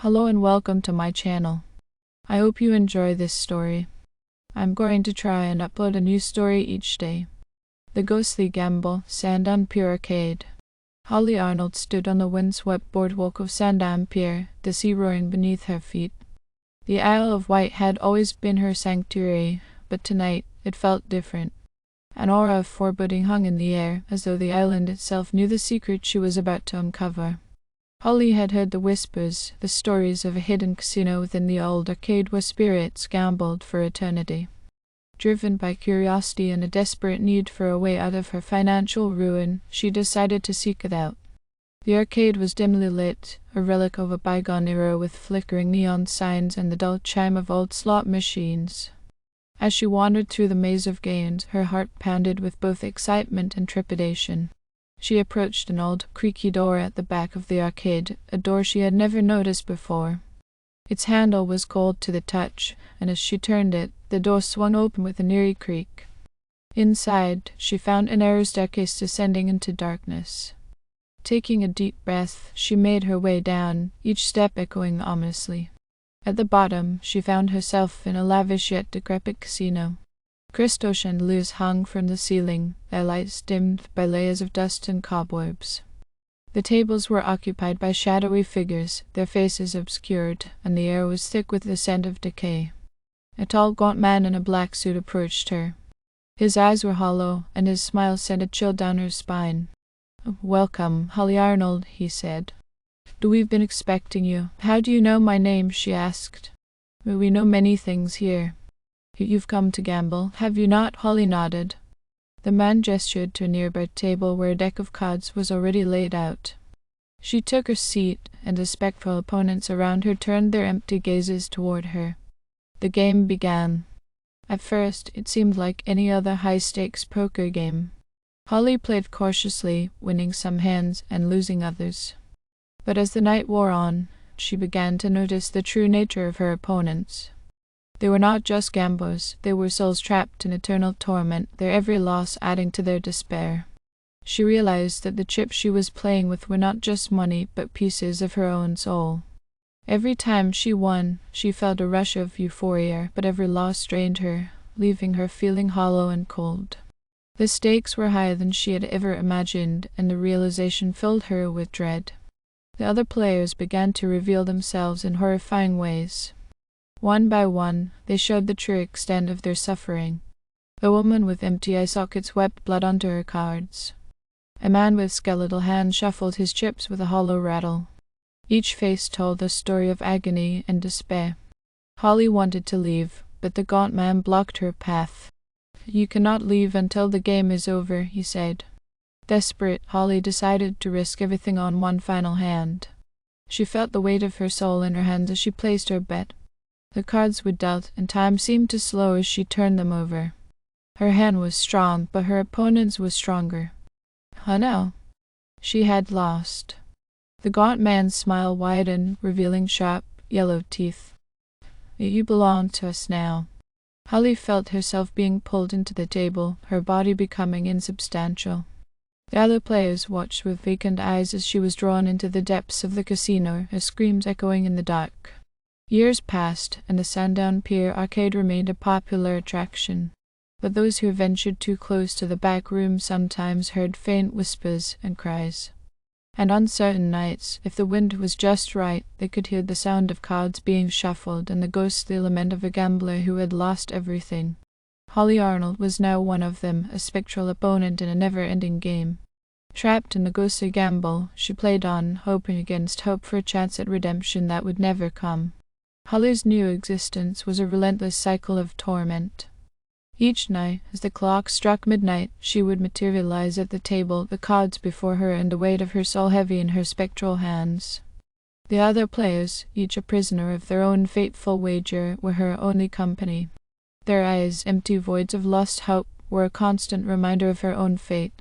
Hello and welcome to my channel. I hope you enjoy this story. I'm going to try and upload a new story each day. The Ghostly Gamble, Sandown Pier Arcade. Holly Arnold stood on the windswept boardwalk of Sandown Pier, the sea roaring beneath her feet. The Isle of Wight had always been her sanctuary, but tonight it felt different. An aura of foreboding hung in the air, as though the island itself knew the secret she was about to uncover. Holly had heard the whispers, the stories of a hidden casino within the old arcade where spirits gambled for eternity. Driven by curiosity and a desperate need for a way out of her financial ruin, she decided to seek it out. The arcade was dimly lit, a relic of a bygone era with flickering neon signs and the dull chime of old slot machines. As she wandered through the maze of games, her heart pounded with both excitement and trepidation. She approached an old, creaky door at the back of the arcade, a door she had never noticed before. Its handle was cold to the touch, and as she turned it, the door swung open with an eerie creak. Inside, she found a narrow staircase descending into darkness. Taking a deep breath, she made her way down, each step echoing ominously. At the bottom, she found herself in a lavish yet decrepit casino. Crystal chandeliers hung from the ceiling, their lights dimmed by layers of dust and cobwebs. The tables were occupied by shadowy figures, their faces obscured, and the air was thick with the scent of decay. A tall, gaunt man in a black suit approached her. His eyes were hollow, and his smile sent a chill down her spine. "Welcome, Holly Arnold," he said. "We've been expecting you." "How do you know my name?" she asked. "We know many things here. You've come to gamble, have you not?" Holly nodded. The man gestured to a nearby table where a deck of cards was already laid out. She took her seat, and the spectral opponents around her turned their empty gazes toward her. The game began. At first, it seemed like any other high-stakes poker game. Holly played cautiously, winning some hands and losing others. But as the night wore on, she began to notice the true nature of her opponents. They were not just gamblers, they were souls trapped in eternal torment, their every loss adding to their despair. She realized that the chips she was playing with were not just money, but pieces of her own soul. Every time she won, she felt a rush of euphoria, but every loss drained her, leaving her feeling hollow and cold. The stakes were higher than she had ever imagined, and the realization filled her with dread. The other players began to reveal themselves in horrifying ways. One by one, they showed the true extent of their suffering. A woman with empty eye sockets wept blood onto her cards. A man with skeletal hands shuffled his chips with a hollow rattle. Each face told a story of agony and despair. Holly wanted to leave, but the gaunt man blocked her path. "You cannot leave until the game is over," he said. Desperate, Holly decided to risk everything on one final hand. She felt the weight of her soul in her hands as she placed her bet. The cards were dealt, and time seemed to slow as she turned them over. Her hand was strong, but her opponent's was stronger. Oh no! She had lost. The gaunt man's smile widened, revealing sharp, yellow teeth. "You belong to us now." Holly felt herself being pulled into the table, her body becoming insubstantial. The other players watched with vacant eyes as she was drawn into the depths of the casino, her screams echoing in the dark. Years passed, and the Sandown Pier arcade remained a popular attraction. But those who ventured too close to the back room sometimes heard faint whispers and cries. And on certain nights, if the wind was just right, they could hear the sound of cards being shuffled and the ghostly lament of a gambler who had lost everything. Holly Arnold was now one of them, a spectral opponent in a never-ending game. Trapped in the ghostly gamble, she played on, hoping against hope for a chance at redemption that would never come. Holly's new existence was a relentless cycle of torment. Each night, as the clock struck midnight, she would materialize at the table, the cards before her and the weight of her soul heavy in her spectral hands. The other players, each a prisoner of their own fateful wager, were her only company. Their eyes, empty voids of lost hope, were a constant reminder of her own fate.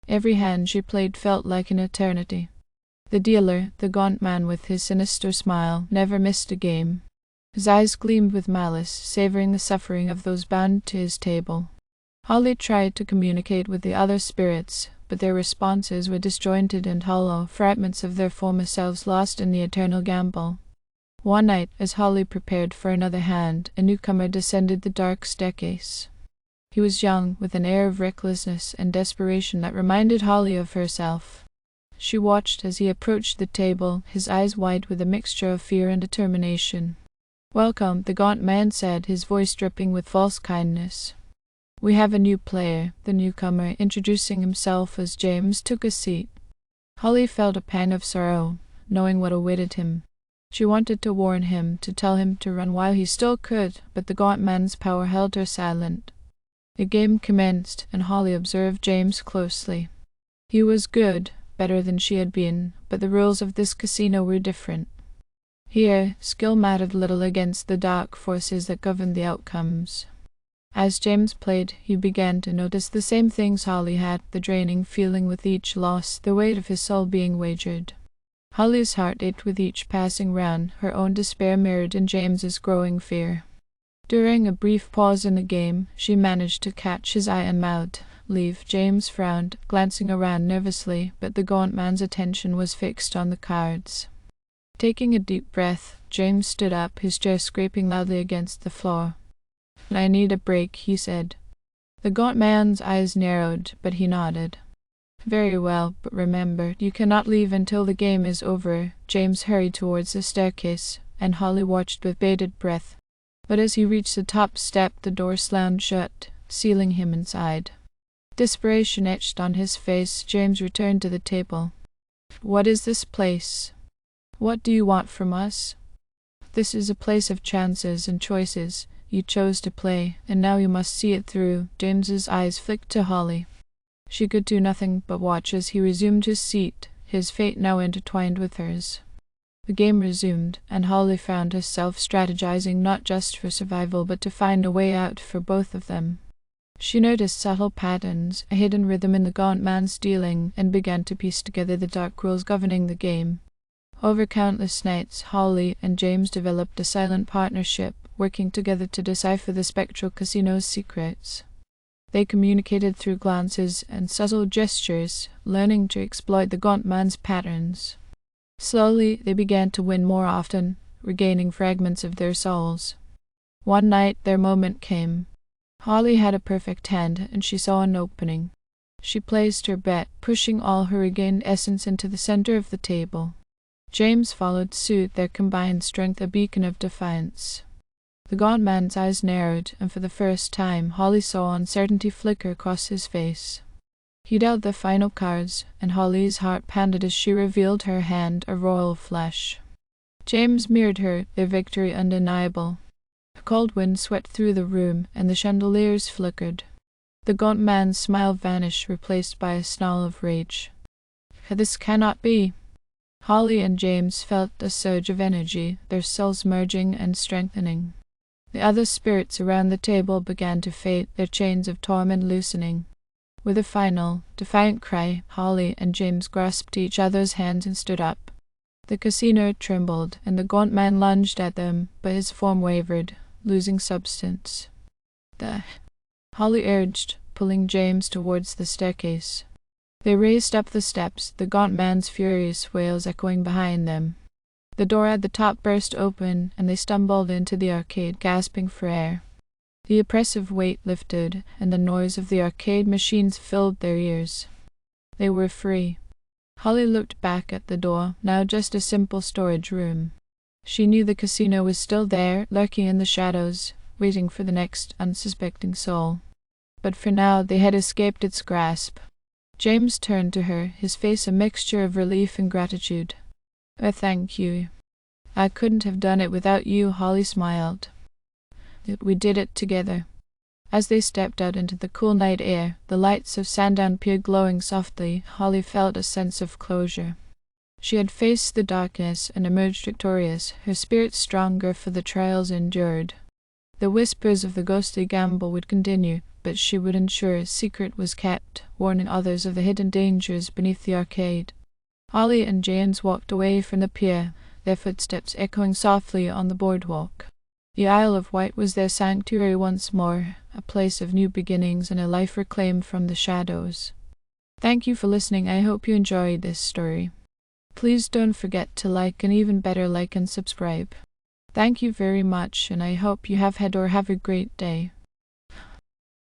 Every hand she played felt like an eternity. The dealer, the gaunt man with his sinister smile, never missed a game. His eyes gleamed with malice, savoring the suffering of those bound to his table. Holly tried to communicate with the other spirits, but their responses were disjointed and hollow, fragments of their former selves lost in the eternal gamble. One night, as Holly prepared for another hand, a newcomer descended the dark staircase. He was young, with an air of recklessness and desperation that reminded Holly of herself. She watched as he approached the table, his eyes wide with a mixture of fear and determination. "Welcome," the gaunt man said, his voice dripping with false kindness. "We have a new player," the newcomer, introducing himself as James, took a seat. Holly felt a pang of sorrow, knowing what awaited him. She wanted to warn him, to tell him to run while he still could, but the gaunt man's power held her silent. The game commenced, and Holly observed James closely. He was good, better than she had been, but the rules of this casino were different. Here, skill mattered little against the dark forces that governed the outcomes. As James played, he began to notice the same things Holly had, the draining feeling with each loss, the weight of his soul being wagered. Holly's heart ached with each passing round, her own despair mirrored in James's growing fear. During a brief pause in the game, she managed to catch his eye and mouthed, "Leave." James frowned, glancing around nervously, but the gaunt man's attention was fixed on the cards. Taking a deep breath, James stood up, his chair scraping loudly against the floor. "I need a break," he said. The gaunt man's eyes narrowed, but he nodded. "Very well, but remember, you cannot leave until the game is over." James hurried towards the staircase, and Holly watched with bated breath. But as he reached the top step, the door slammed shut, sealing him inside. Desperation etched on his face, James returned to the table. "What is this place? What do you want from us? This is a place of chances and choices. You chose to play, and now you must see it through." James's eyes flicked to Holly. She could do nothing but watch as he resumed his seat, his fate now intertwined with hers. The game resumed, and Holly found herself strategizing not just for survival but to find a way out for both of them. She noticed subtle patterns, a hidden rhythm in the gaunt man's dealing, and began to piece together the dark rules governing the game. Over countless nights, Holly and James developed a silent partnership, working together to decipher the spectral casino's secrets. They communicated through glances and subtle gestures, learning to exploit the gaunt man's patterns. Slowly, they began to win more often, regaining fragments of their souls. One night, their moment came. Holly had a perfect hand, and she saw an opening. She placed her bet, pushing all her regained essence into the center of the table. James followed suit, their combined strength a beacon of defiance. The gaunt man's eyes narrowed, and for the first time Holly saw uncertainty flicker across his face. He dealt the final cards, and Holly's heart pounded as she revealed her hand, a royal flush. James mirrored her, their victory undeniable. A cold wind swept through the room, and the chandeliers flickered. The gaunt man's smile vanished, replaced by a snarl of rage. "This cannot be." Holly and James felt a surge of energy, their souls merging and strengthening. The other spirits around the table began to fade, their chains of torment loosening. With a final, defiant cry, Holly and James grasped each other's hands and stood up. The casino trembled, and the gaunt man lunged at them, but his form wavered, losing substance. Holly urged, pulling James towards the staircase. They raced up the steps, the gaunt man's furious wails echoing behind them. The door at the top burst open, and they stumbled into the arcade, gasping for air. The oppressive weight lifted, and the noise of the arcade machines filled their ears. They were free. Holly looked back at the door, now just a simple storage room. She knew the casino was still there, lurking in the shadows, waiting for the next unsuspecting soul. But for now they had escaped its grasp. James turned to her, his face a mixture of relief and gratitude. Thank you. I couldn't have done it without you." Holly smiled. "We did it together." As they stepped out into the cool night air, the lights of Sandown Pier glowing softly, Holly felt a sense of closure. She had faced the darkness and emerged victorious, her spirit stronger for the trials endured. The whispers of the ghostly gamble would continue, but she would ensure a secret was kept, warning others of the hidden dangers beneath the arcade. Holly and James walked away from the pier, their footsteps echoing softly on the boardwalk. The Isle of Wight was their sanctuary once more, a place of new beginnings and a life reclaimed from the shadows. Thank you for listening. I hope you enjoyed this story. Please don't forget to like, and even better, like and subscribe. Thank you very much, and I hope you have had a great day.